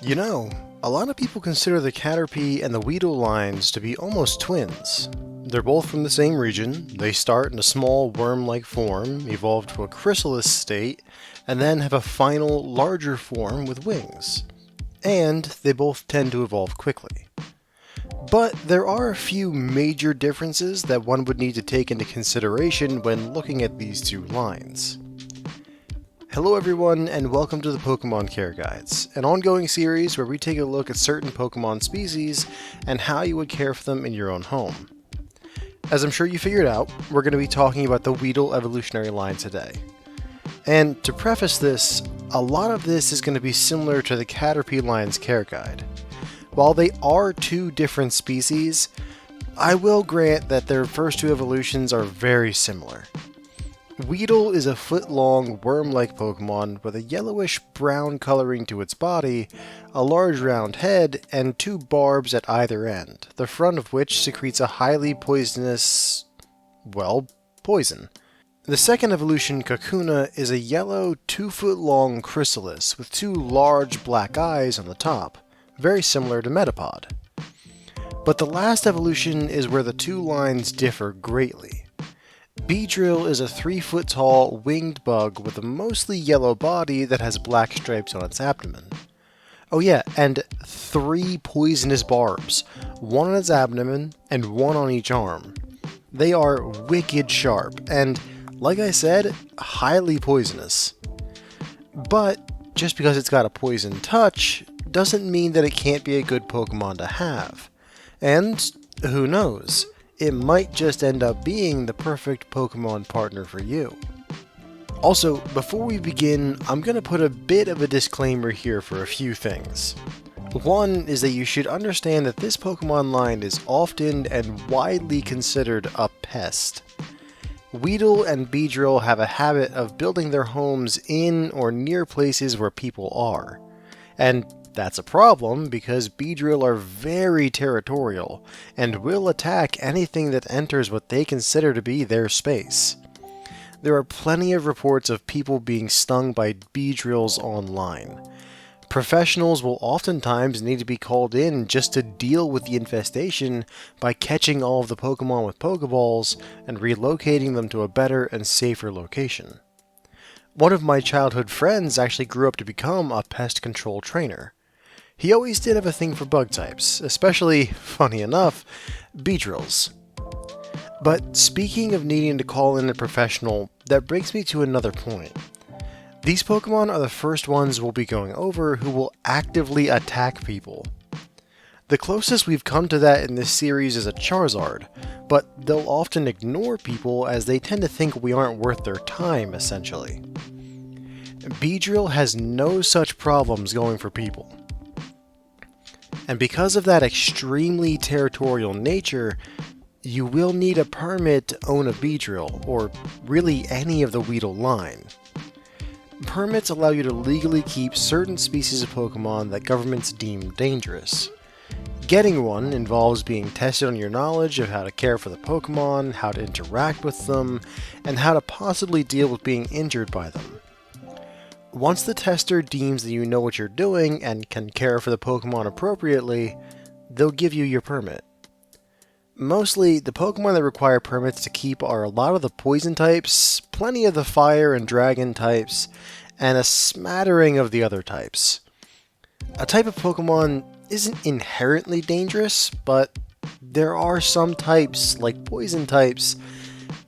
You know, a lot of people consider the Caterpie and the Weedle lines to be almost twins. They're both from the same region, they start in a small worm-like form, evolve to a chrysalis state, and then have a final, larger form with wings. And they both tend to evolve quickly. But there are a few major differences that one would need to take into consideration when looking at these two lines. Hello everyone, and welcome to the Pokemon Care Guides, an ongoing series where we take a look at certain Pokemon species and how you would care for them in your own home. As I'm sure you figured out, we're going to be talking about the Weedle evolutionary line today. And to preface this, a lot of this is going to be similar to the Caterpie line's care guide. While they are two different species, I will grant that their first two evolutions are very similar. Weedle is a foot-long, worm-like Pokemon with a yellowish-brown coloring to its body, a large round head, and two barbs at either end, the front of which secretes a highly poisonous... poison. The second evolution, Kakuna, is a yellow, 2-foot-long chrysalis with two large black eyes on the top, very similar to Metapod. But the last evolution is where the two lines differ greatly. Beedrill is a 3-foot-tall, winged bug with a mostly yellow body that has black stripes on its abdomen. Oh yeah, and 3 poisonous barbs, one on its abdomen and one on each arm. They are wicked sharp, and, like I said, highly poisonous. But, just because it's got a poison touch, doesn't mean that it can't be a good Pokemon to have. And, who knows? It might just end up being the perfect Pokemon partner for you. Also, before we begin, I'm going to put a bit of a disclaimer here for a few things. One is that you should understand that this Pokemon line is often and widely considered a pest. Weedle and Beedrill have a habit of building their homes in or near places where people are. And that's a problem because Beedrill are very territorial and will attack anything that enters what they consider to be their space. There are plenty of reports of people being stung by Beedrills online. Professionals will oftentimes need to be called in just to deal with the infestation by catching all of the Pokemon with Pokeballs and relocating them to a better and safer location. One of my childhood friends actually grew up to become a pest control trainer. He always did have a thing for bug types, especially, funny enough, Beedrills. But speaking of needing to call in a professional, that brings me to another point. These Pokemon are the first ones we'll be going over who will actively attack people. The closest we've come to that in this series is a Charizard, but they'll often ignore people as they tend to think we aren't worth their time, essentially. Beedrill has no such problems going for people. And because of that extremely territorial nature, you will need a permit to own a Beedrill, or really any of the Weedle line. Permits allow you to legally keep certain species of Pokemon that governments deem dangerous. Getting one involves being tested on your knowledge of how to care for the Pokemon, how to interact with them, and how to possibly deal with being injured by them. Once the tester deems that you know what you're doing and can care for the Pokemon appropriately, they'll give you your permit. Mostly, the Pokemon that require permits to keep are a lot of the poison types, plenty of the fire and dragon types, and a smattering of the other types. A type of Pokemon isn't inherently dangerous, but there are some types, like poison types,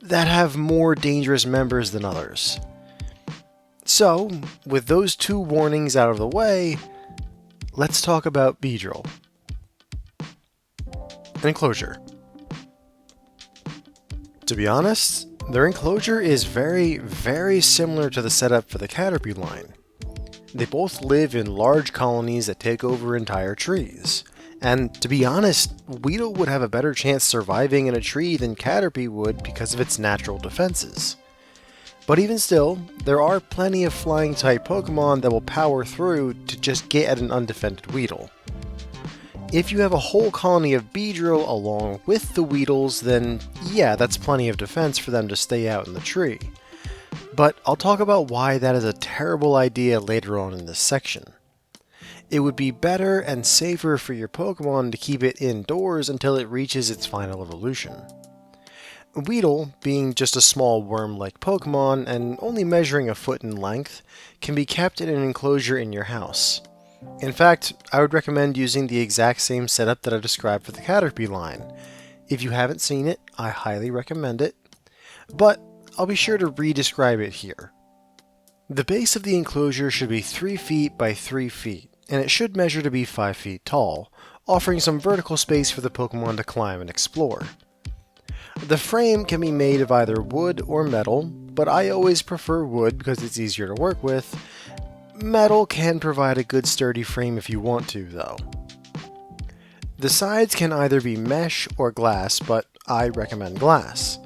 that have more dangerous members than others. So, with those two warnings out of the way, let's talk about Beedrill. Enclosure. To be honest, their enclosure is very, very similar to the setup for the Caterpie line. They both live in large colonies that take over entire trees. And to be honest, Weedle would have a better chance surviving in a tree than Caterpie would because of its natural defenses. But even still, there are plenty of flying-type Pokemon that will power through to just get at an undefended Weedle. If you have a whole colony of Beedrill along with the Weedles, then yeah, that's plenty of defense for them to stay out in the tree. But I'll talk about why that is a terrible idea later on in this section. It would be better and safer for your Pokemon to keep it indoors until it reaches its final evolution. Weedle, being just a small worm-like Pokemon and only measuring a foot in length, can be kept in an enclosure in your house. In fact, I would recommend using the exact same setup that I described for the Caterpie line. If you haven't seen it, I highly recommend it, but I'll be sure to re-describe it here. The base of the enclosure should be 3 feet by 3 feet, and it should measure to be 5 feet tall, offering some vertical space for the Pokemon to climb and explore. The frame can be made of either wood or metal, but I always prefer wood because it's easier to work with. Metal can provide a good sturdy frame if you want to, though. The sides can either be mesh or glass, but I recommend glass.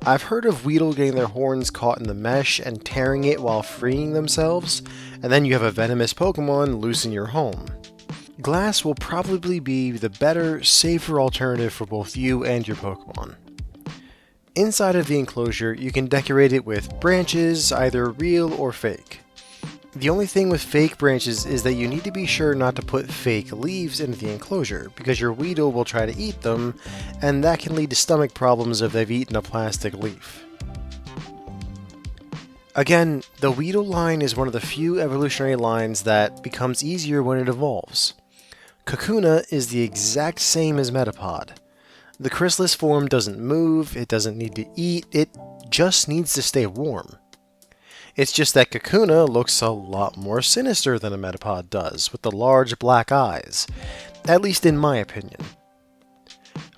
I've heard of Weedle getting their horns caught in the mesh and tearing it while freeing themselves, and then you have a venomous Pokemon loose in your home. Glass will probably be the better, safer alternative for both you and your Pokemon. Inside of the enclosure, you can decorate it with branches, either real or fake. The only thing with fake branches is that you need to be sure not to put fake leaves into the enclosure, because your Weedle will try to eat them, and that can lead to stomach problems if they've eaten a plastic leaf. Again, the Weedle line is one of the few evolutionary lines that becomes easier when it evolves. Kakuna is the exact same as Metapod. The chrysalis form doesn't move, it doesn't need to eat, it just needs to stay warm. It's just that Kakuna looks a lot more sinister than a Metapod does, with the large black eyes, at least in my opinion.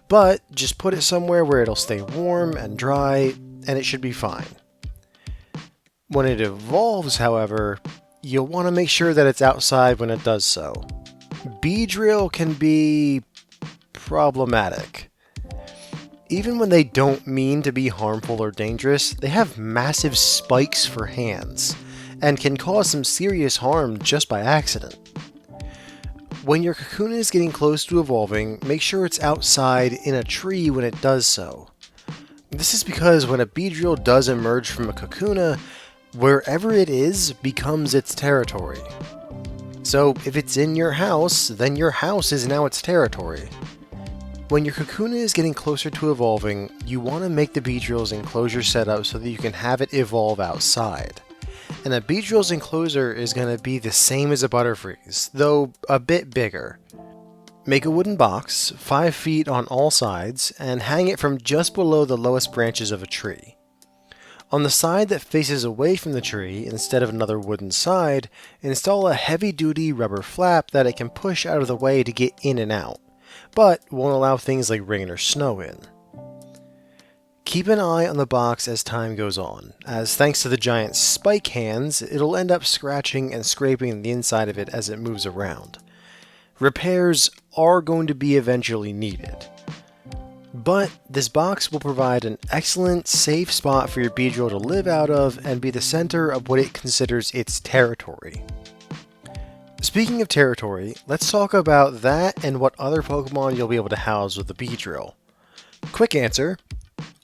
But just put it somewhere where it'll stay warm and dry, and it should be fine. When it evolves, however, you'll want to make sure that it's outside when it does so. Beedrill can be problematic. Even when they don't mean to be harmful or dangerous, they have massive spikes for hands, and can cause some serious harm just by accident. When your Kakuna is getting close to evolving, make sure it's outside in a tree when it does so. This is because when a Beedrill does emerge from a Kakuna, wherever it is becomes its territory. So if it's in your house, then your house is now its territory. When your Kakuna is getting closer to evolving, you want to make the Beedrill's enclosure set up so that you can have it evolve outside. And a Beedrill's enclosure is going to be the same as a Butterfree's, though a bit bigger. Make a wooden box, 5 feet on all sides, and hang it from just below the lowest branches of a tree. On the side that faces away from the tree, instead of another wooden side, install a heavy-duty rubber flap that it can push out of the way to get in and out, but won't allow things like rain or snow in. Keep an eye on the box as time goes on, as thanks to the giant spike hands, it'll end up scratching and scraping the inside of it as it moves around. Repairs are going to be eventually needed. But this box will provide an excellent, safe spot for your Beedrill to live out of and be the center of what it considers its territory. Speaking of territory, let's talk about that and what other Pokemon you'll be able to house with the Beedrill. Quick answer,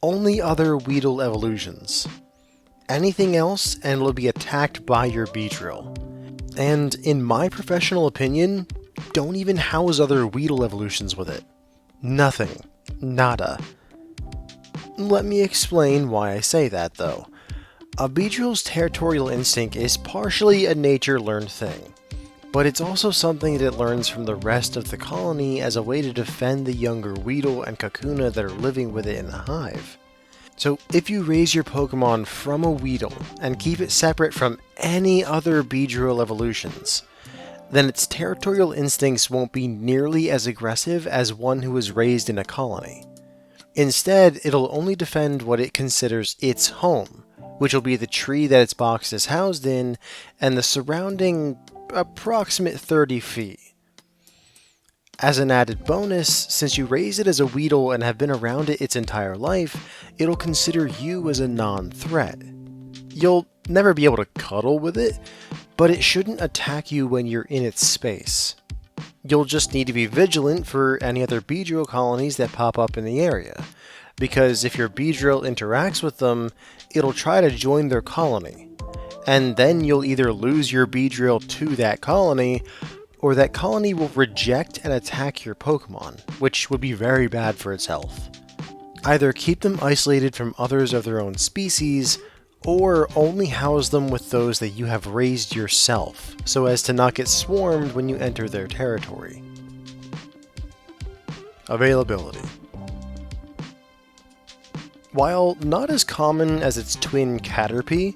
only other Weedle evolutions. Anything else and it'll be attacked by your Beedrill. And in my professional opinion, don't even house other Weedle evolutions with it. Nothing. Nada. Let me explain why I say that though. A Beedrill's territorial instinct is partially a nature-learned thing, but it's also something that it learns from the rest of the colony as a way to defend the younger Weedle and Kakuna that are living with it in the hive. So if you raise your Pokemon from a Weedle and keep it separate from any other Beedrill evolutions, then its territorial instincts won't be nearly as aggressive as one who was raised in a colony. Instead, it'll only defend what it considers its home, which will be the tree that its box is housed in and the surrounding approximate 30 feet. As an added bonus, since you raise it as a Weedle and have been around it its entire life, it'll consider you as a non-threat. You'll never be able to cuddle with it, but it shouldn't attack you when you're in its space. You'll just need to be vigilant for any other Beedrill colonies that pop up in the area, because if your Beedrill interacts with them, it'll try to join their colony, and then you'll either lose your Beedrill to that colony, or that colony will reject and attack your Pokemon, which would be very bad for its health. Either keep them isolated from others of their own species, or only house them with those that you have raised yourself, so as to not get swarmed when you enter their territory. Availability. While not as common as its twin Caterpie,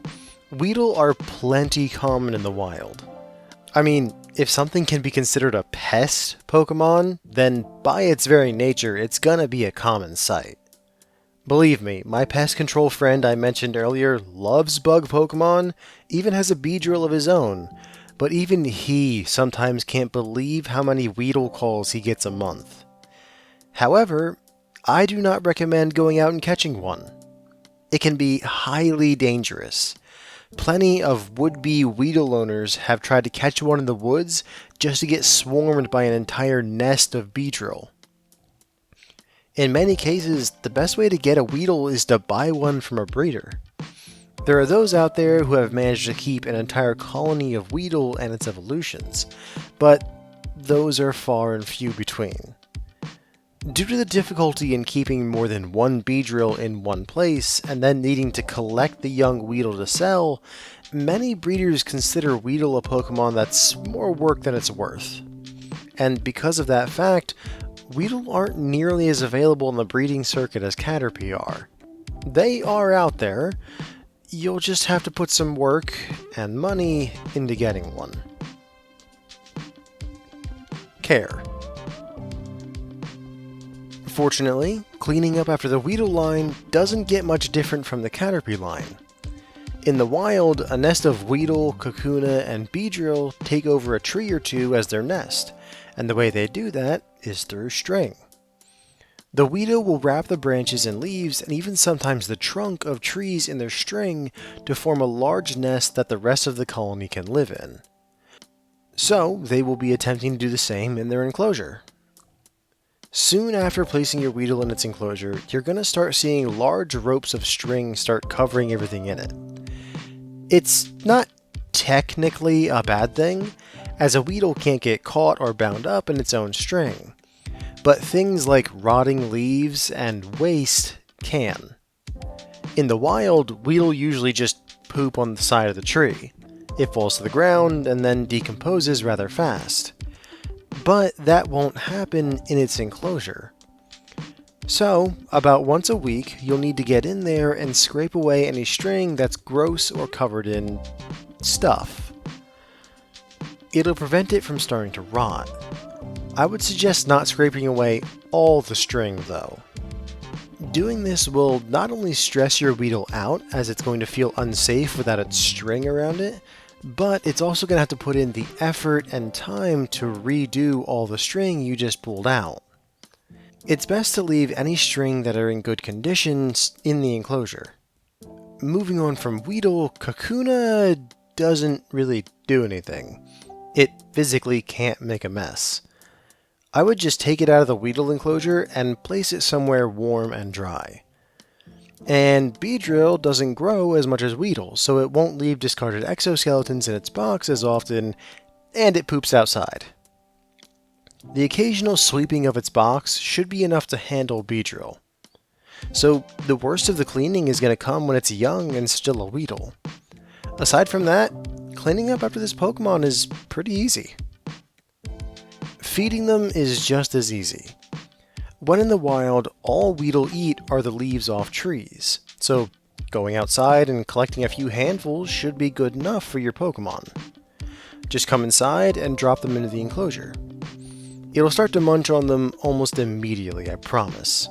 Weedle are plenty common in the wild. I mean, if something can be considered a pest Pokemon, then by its very nature, it's gonna be a common sight. Believe me, my pest control friend I mentioned earlier loves bug Pokemon, even has a Beedrill of his own, but even he sometimes can't believe how many Weedle calls he gets a month. However, I do not recommend going out and catching one. It can be highly dangerous. Plenty of would-be Weedle owners have tried to catch one in the woods just to get swarmed by an entire nest of Beedrill. In many cases, the best way to get a Weedle is to buy one from a breeder. There are those out there who have managed to keep an entire colony of Weedle and its evolutions, but those are far and few between. Due to the difficulty in keeping more than one Beedrill in one place, and then needing to collect the young Weedle to sell, many breeders consider Weedle a Pokemon that's more work than it's worth. And because of that fact, Weedle aren't nearly as available in the breeding circuit as Caterpie are. They are out there, you'll just have to put some work and money into getting one. Care. Fortunately, cleaning up after the Weedle line doesn't get much different from the Caterpie line. In the wild, a nest of Weedle, Kakuna, and Beedrill take over a tree or two as their nest, and the way they do that is through string. The Weedle will wrap the branches and leaves, and even sometimes the trunk of trees in their string to form a large nest that the rest of the colony can live in. So, they will be attempting to do the same in their enclosure. Soon after placing your Weedle in its enclosure, you're going to start seeing large ropes of string start covering everything in it. It's not technically a bad thing, as a Weedle can't get caught or bound up in its own string, but things like rotting leaves and waste can. In the wild, Weedle usually just poop on the side of the tree. It falls to the ground and then decomposes rather fast. But that won't happen in its enclosure. So, about once a week, you'll need to get in there and scrape away any string that's gross or covered in stuff. It'll prevent it from starting to rot. I would suggest not scraping away all the string though. Doing this will not only stress your Weedle out, as it's going to feel unsafe without its string around it, but it's also going to have to put in the effort and time to redo all the string you just pulled out. It's best to leave any string that are in good condition in the enclosure. Moving on from Weedle, Kakuna doesn't really do anything. It physically can't make a mess. I would just take it out of the Weedle enclosure and place it somewhere warm and dry. And Beedrill doesn't grow as much as Weedle, so it won't leave discarded exoskeletons in its box as often, and it poops outside. The occasional sweeping of its box should be enough to handle Beedrill. So the worst of the cleaning is going to come when it's young and still a Weedle. Aside from that, cleaning up after this Pokemon is pretty easy. Feeding them is just as easy. When in the wild, all Weedle eat are the leaves off trees, so going outside and collecting a few handfuls should be good enough for your Pokemon. Just come inside and drop them into the enclosure. It'll start to munch on them almost immediately, I promise.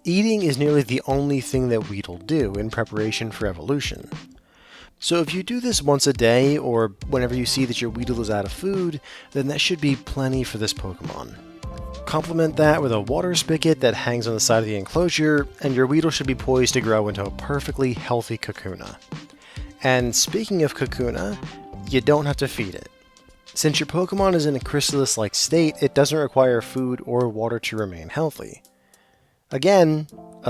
Eating is nearly the only thing that Weedle do in preparation for evolution. So if you do this once a day, or whenever you see that your Weedle is out of food, then that should be plenty for this Pokemon. Complement that with a water spigot that hangs on the side of the enclosure, and your Weedle should be poised to grow into a perfectly healthy Kakuna. And speaking of Kakuna, you don't have to feed it. Since your Pokemon is in a chrysalis-like state, it doesn't require food or water to remain healthy. Again,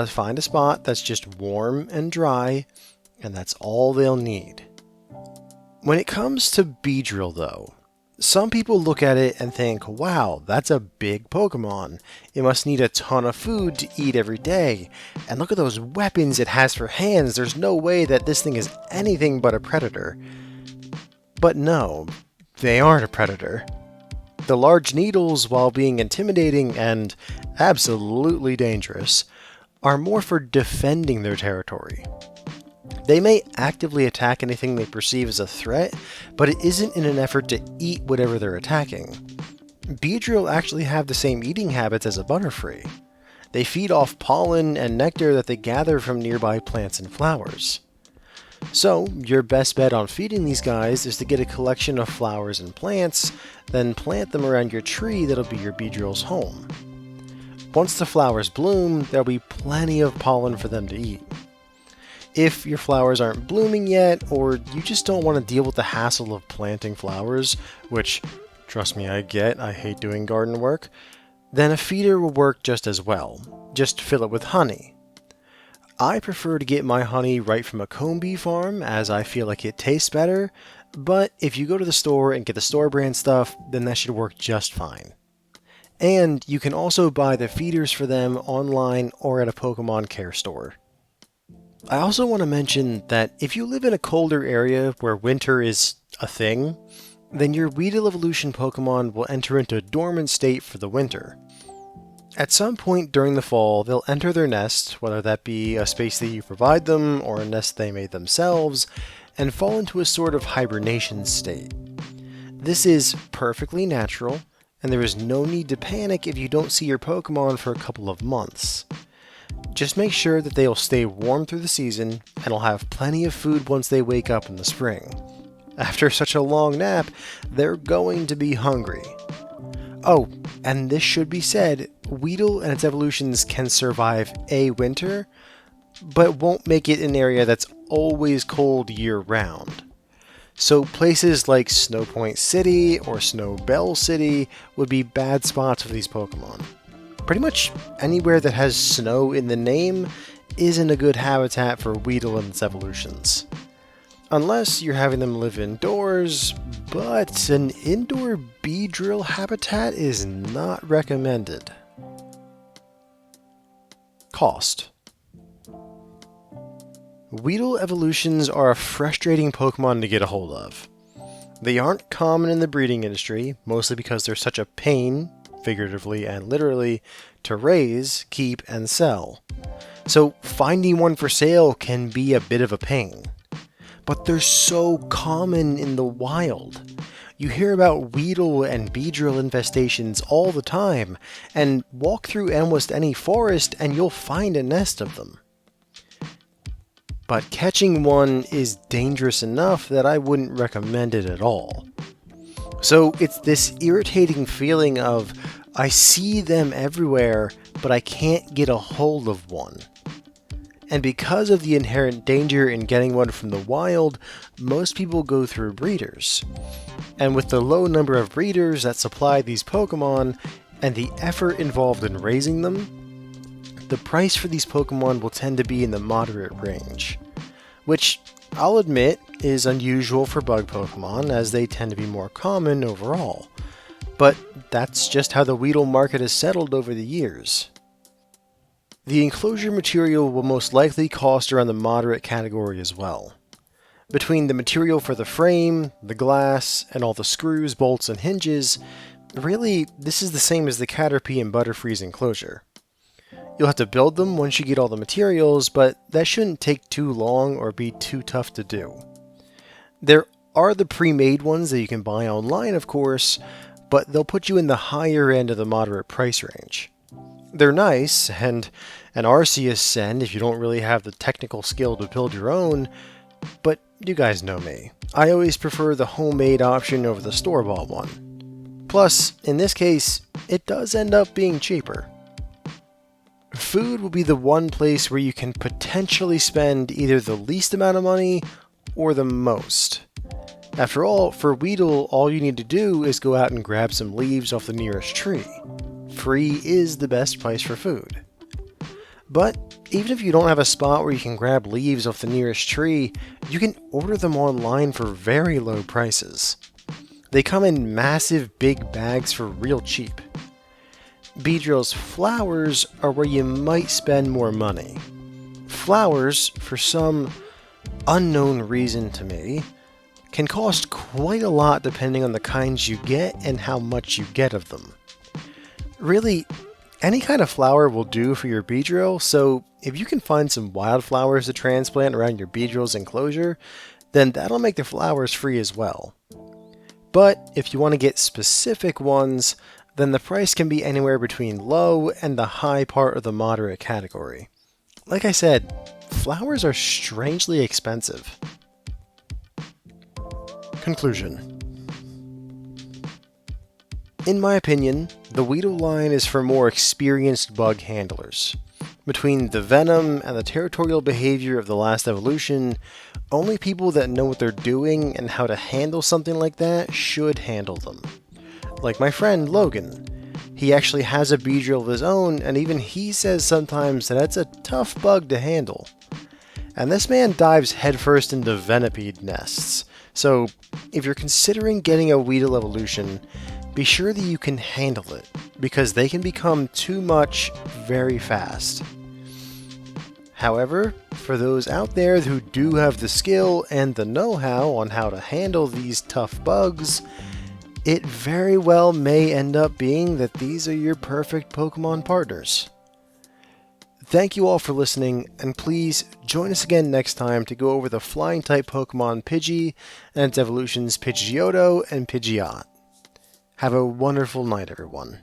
find a spot that's just warm and dry, and that's all they'll need. When it comes to Beedrill though, Some people look at it and think, wow, that's a big Pokemon. It must need a ton of food to eat every day. And look at those weapons it has for hands. There's no way that this thing is anything but a predator. But no, they aren't a predator. The large needles, while being intimidating and absolutely dangerous, are more for defending their territory. They may actively attack anything they perceive as a threat, but it isn't in an effort to eat whatever they're attacking. Beedrill actually have the same eating habits as a butterfree. They feed off pollen and nectar that they gather from nearby plants and flowers. So, your best bet on feeding these guys is to get a collection of flowers and plants, then plant them around your tree that'll be your Beedrill's home. Once the flowers bloom, there'll be plenty of pollen for them to eat. If your flowers aren't blooming yet, or you just don't want to deal with the hassle of planting flowers, which, trust me, I get, I hate doing garden work, then a feeder will work just as well. Just fill it with honey. I prefer to get my honey right from a comb bee farm, as I feel like it tastes better, but if you go to the store and get the store brand stuff, then that should work just fine. And you can also buy the feeders for them online or at a Pokemon care store. I also want to mention that if you live in a colder area where winter is a thing, then your Weedle evolution Pokemon will enter into a dormant state for the winter. At some point during the fall, they'll enter their nest, whether that be a space that you provide them or a nest they made themselves, and fall into a sort of hibernation state. This is perfectly natural, and there is no need to panic if you don't see your Pokemon for a couple of months. Just make sure that they'll stay warm through the season, and will have plenty of food once they wake up in the spring. After such a long nap, they're going to be hungry. Oh, and this should be said, Weedle and its evolutions can survive a winter, but won't make it an area that's always cold year-round. So places like Snowpoint City or Snowbell City would be bad spots for these Pokemon. Pretty much anywhere that has snow in the name isn't a good habitat for Weedle and its evolutions. Unless you're having them live indoors, but an indoor Beedrill habitat is not recommended. Cost. Weedle evolutions are a frustrating Pokemon to get a hold of. They aren't common in the breeding industry, mostly because they're such a pain, figuratively and literally, to raise, keep, and sell. So finding one for sale can be a bit of a pain. But they're so common in the wild. You hear about Weedle and Beedrill infestations all the time, and walk through almost any forest and you'll find a nest of them. But catching one is dangerous enough that I wouldn't recommend it at all. So it's this irritating feeling of, I see them everywhere, but I can't get a hold of one. And because of the inherent danger in getting one from the wild, most people go through breeders. And with the low number of breeders that supply these Pokemon, and the effort involved in raising them, the price for these Pokemon will tend to be in the moderate range. Which, I'll admit, is unusual for bug Pokemon, as they tend to be more common overall. But that's just how the Weedle market has settled over the years. The enclosure material will most likely cost around the moderate category as well. Between the material for the frame, the glass, and all the screws, bolts, and hinges, really, this is the same as the Caterpie and Butterfree's enclosure. You'll have to build them once you get all the materials, but that shouldn't take too long or be too tough to do. There are the pre-made ones that you can buy online, of course, but they'll put you in the higher end of the moderate price range. They're nice, and an Arceus send if you don't really have the technical skill to build your own, but you guys know me. I always prefer the homemade option over the store-bought one. Plus, in this case, it does end up being cheaper. Food will be the one place where you can potentially spend either the least amount of money or the most. After all, for Weedle, all you need to do is go out and grab some leaves off the nearest tree. Free is the best price for food. But even if you don't have a spot where you can grab leaves off the nearest tree, you can order them online for very low prices. They come in massive big bags for real cheap. Beedrill's flowers are where you might spend more money. Flowers, for some unknown reason to me, can cost quite a lot depending on the kinds you get and how much you get of them. Really, any kind of flower will do for your Beedrill, so if you can find some wildflowers to transplant around your Beedrill's enclosure, then that'll make the flowers free as well. But if you want to get specific ones, then the price can be anywhere between low and the high part of the moderate category. Like I said, flowers are strangely expensive. Conclusion. In my opinion, the Weedle line is for more experienced bug handlers. Between the venom and the territorial behavior of the last evolution, only people that know what they're doing and how to handle something like that should handle them. Like my friend Logan. He actually has a Beedrill of his own, and even he says sometimes that that's a tough bug to handle. And this man dives headfirst into venipede nests, so if you're considering getting a Weedle evolution, be sure that you can handle it, because they can become too much very fast. However, for those out there who do have the skill and the know-how on how to handle these tough bugs, it very well may end up being that these are your perfect Pokemon partners. Thank you all for listening, and please join us again next time to go over the flying-type Pokemon Pidgey and its evolutions Pidgeotto and Pidgeot. Have a wonderful night, everyone.